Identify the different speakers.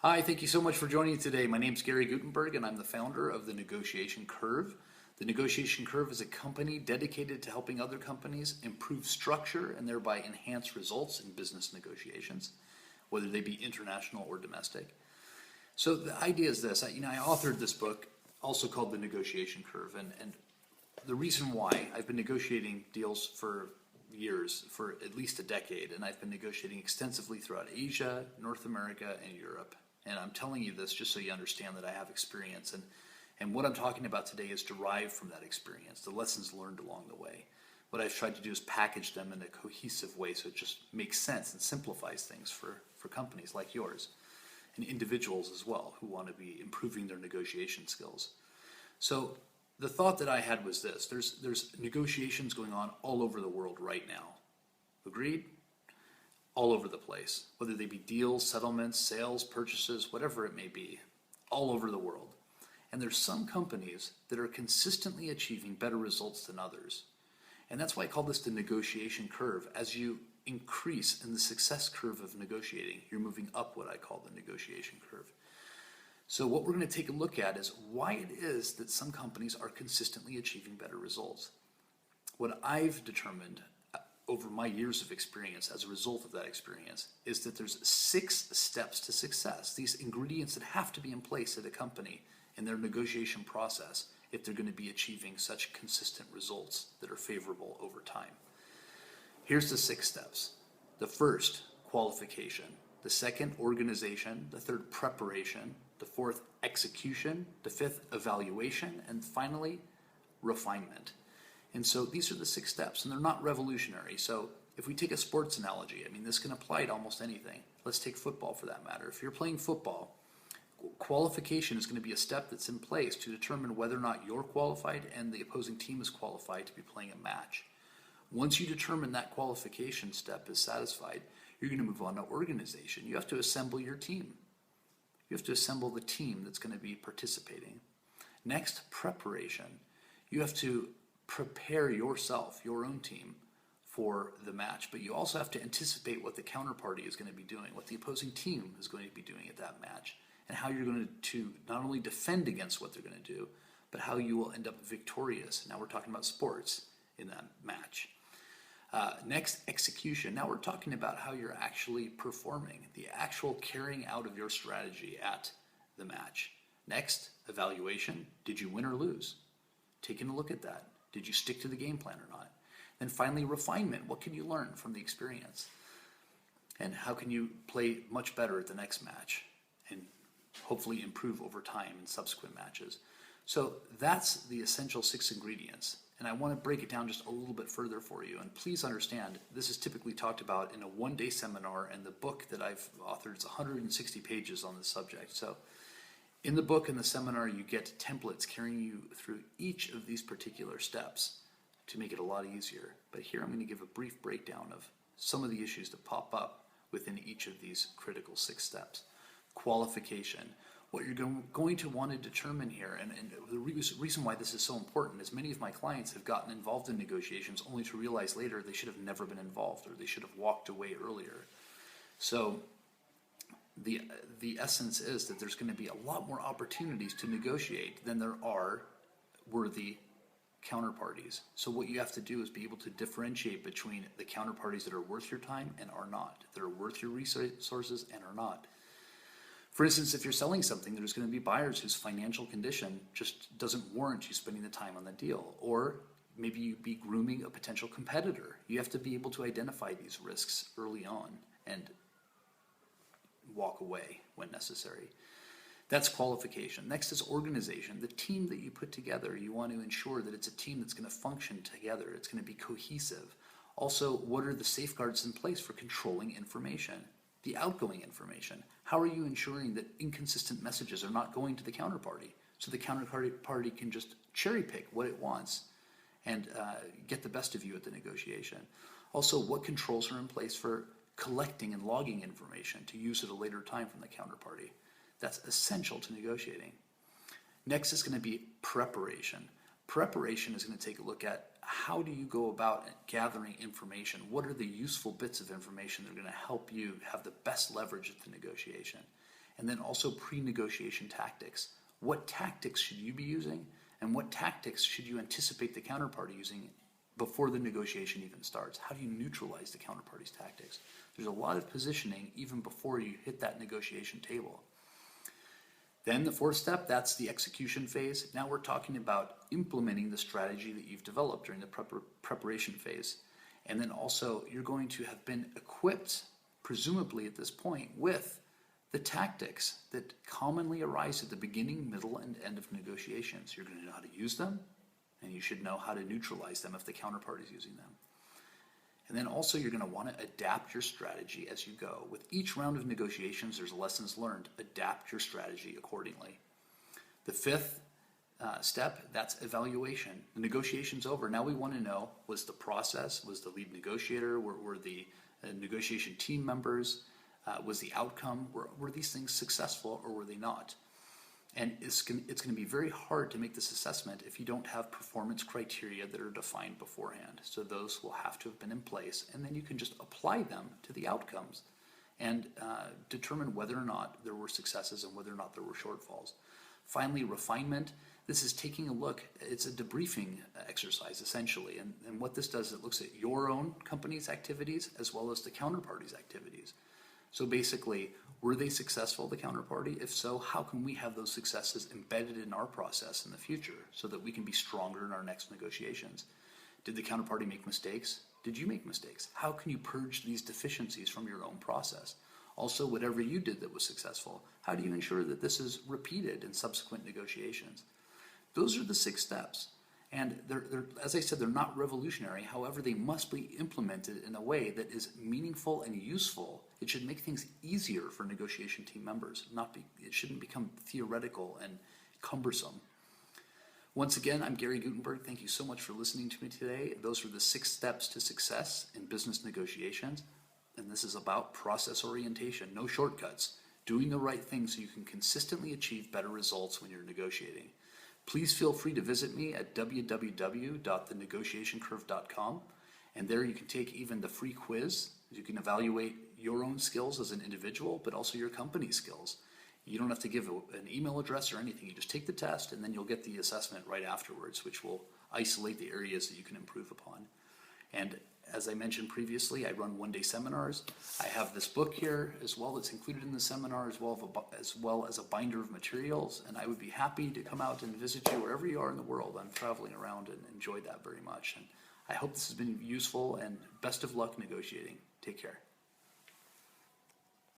Speaker 1: Hi, thank you so much for joining today. My name is Gary Gutenberg, and I'm the founder of the Negotiation Curve. The Negotiation Curve is a company dedicated to helping other companies improve structure and thereby enhance results in business negotiations, whether they be international or domestic. So the idea is this: I authored this book, also called the Negotiation Curve, and the reason why I've been negotiating deals for years, for at least a decade, and I've been negotiating extensively throughout Asia, North America, and Europe. And I'm telling you this just so you understand that I have experience. And what I'm talking about today is derived from that experience, the lessons learned along the way. What I've tried to do is package them in a cohesive way so it just makes sense and simplifies things for companies like yours and individuals as well who want to be improving their negotiation skills. So the thought that I had was this: there's negotiations going on all over the world right now. Agreed? All over the place, whether they be deals, settlements, sales, purchases, whatever it may be, all over the world. And there's some companies that are consistently achieving better results than others. And that's why I call this the negotiation curve. As you increase in the success curve of negotiating, you're moving up what I call the negotiation curve. So what we're going to take a look at is why it is that some companies are consistently achieving better results. What I've determined over my years of experience as a result of that experience is that there's 6 steps to success, these ingredients that have to be in place at a company in their negotiation process if they're going to be achieving such consistent results that are favorable over time. Here's the 6 steps. The first, qualification. The second, organization. The third, preparation. The fourth, execution. The fifth, evaluation. And finally, refinement. And so these are the 6 steps, and they're not revolutionary. So if we take a sports analogy, this can apply to almost anything. Let's take football for that matter. If you're playing football, qualification is going to be a step that's in place to determine whether or not you're qualified and the opposing team is qualified to be playing a match. Once you determine that qualification step is satisfied, you're going to move on to organization. You have to assemble your team. You have to assemble the team that's going to be participating. Next, preparation. You have to prepare yourself, your own team, for the match, but you also have to anticipate what the counterparty is going to be doing, what the opposing team is going to be doing at that match, and how you're going to not only defend against what they're going to do, but how you will end up victorious. Now we're talking about sports in that match. Next, execution. Now we're talking about how you're actually performing, the actual carrying out of your strategy at the match. Next, evaluation. Did you win or lose? Taking a look at that. Did you stick to the game plan or not? Then finally, refinement. What can you learn from the experience? And how can you play much better at the next match and hopefully improve over time in subsequent matches? So that's the essential 6 ingredients. And I want to break it down just a little bit further for you. And please understand, this is typically talked about in a one-day seminar, and the book that I've authored is 160 pages on this subject. So in the book and the seminar, you get templates carrying you through each of these particular steps to make it a lot easier. But here I'm going to give a brief breakdown of some of the issues that pop up within each of these critical 6 steps. Qualification. What you're going to want to determine here, and the reason why this is so important is many of my clients have gotten involved in negotiations only to realize later they should have never been involved, or they should have walked away earlier. So the essence is that there's going to be a lot more opportunities to negotiate than there are worthy counterparties. So what you have to do is be able to differentiate between the counterparties that are worth your time and are not, that are worth your resources and are not. For instance, if you're selling something, there's going to be buyers whose financial condition just doesn't warrant you spending the time on the deal. Or maybe you'd be grooming a potential competitor. You have to be able to identify these risks early on and walk away when necessary. That's qualification. Next is organization. The team that you put together, you want to ensure that it's a team that's going to function together. It's going to be cohesive. Also, what are the safeguards in place for controlling information? The outgoing information. How are you ensuring that inconsistent messages are not going to the counterparty so the counterparty can just cherry pick what it wants and get the best of you at the negotiation? Also, what controls are in place for collecting and logging information to use at a later time from the counterparty? That's essential to negotiating. Next is going to be preparation. Preparation is going to take a look at how do you go about gathering information? What are the useful bits of information that are going to help you have the best leverage at the negotiation? And then also pre-negotiation tactics. What tactics should you be using, and what tactics should you anticipate the counterparty using before the negotiation even starts? How do you neutralize the counterparty's tactics? There's a lot of positioning even before you hit that negotiation table. Then the fourth step, that's the execution phase. Now we're talking about implementing the strategy that you've developed during the preparation phase. And then also you're going to have been equipped, presumably at this point, with the tactics that commonly arise at the beginning, middle, and end of negotiations. You're going to know how to use them, and you should know how to neutralize them if the counterparty is using them. And then also you're going to want to adapt your strategy as you go. With each round of negotiations, there's lessons learned. Adapt your strategy accordingly. The fifth step, that's evaluation. The negotiation's over. Now we want to know, was the process, was the lead negotiator, were the negotiation team members, was the outcome, were these things successful or were they not? And it's going to be very hard to make this assessment if you don't have performance criteria that are defined beforehand. So those will have to have been in place, and then you can just apply them to the outcomes and determine whether or not there were successes and whether or not there were shortfalls. Finally, refinement. This is taking a look, it's a debriefing exercise essentially, and what this does, it looks at your own company's activities as well as the counterparty's activities. So basically, were they successful, the counterparty? If so, how can we have those successes embedded in our process in the future so that we can be stronger in our next negotiations? Did the counterparty make mistakes? Did you make mistakes? How can you purge these deficiencies from your own process? Also, whatever you did that was successful, how do you ensure that this is repeated in subsequent negotiations? Those are the 6 steps. And they're, as I said, they're not revolutionary. However, they must be implemented in a way that is meaningful and useful. It should make things easier for negotiation team members. It shouldn't become theoretical and cumbersome. Once again, I'm Gary Gutenberg. Thank you so much for listening to me today. Those are the 6 steps to success in business negotiations. And this is about process orientation, no shortcuts, doing the right thing so you can consistently achieve better results when you're negotiating. Please feel free to visit me at www.thenegotiationcurve.com, and there you can take even the free quiz. You can evaluate your own skills as an individual, but also your company's skills. You don't have to give an email address or anything. You just take the test, and then you'll get the assessment right afterwards, which will isolate the areas that you can improve upon. And as I mentioned previously, I run one-day seminars. I have this book here as well that's included in the seminar, as well as a binder of materials, and I would be happy to come out and visit you wherever you are in the world. I'm traveling around and enjoy that very much. And I hope this has been useful, and best of luck negotiating. Take care.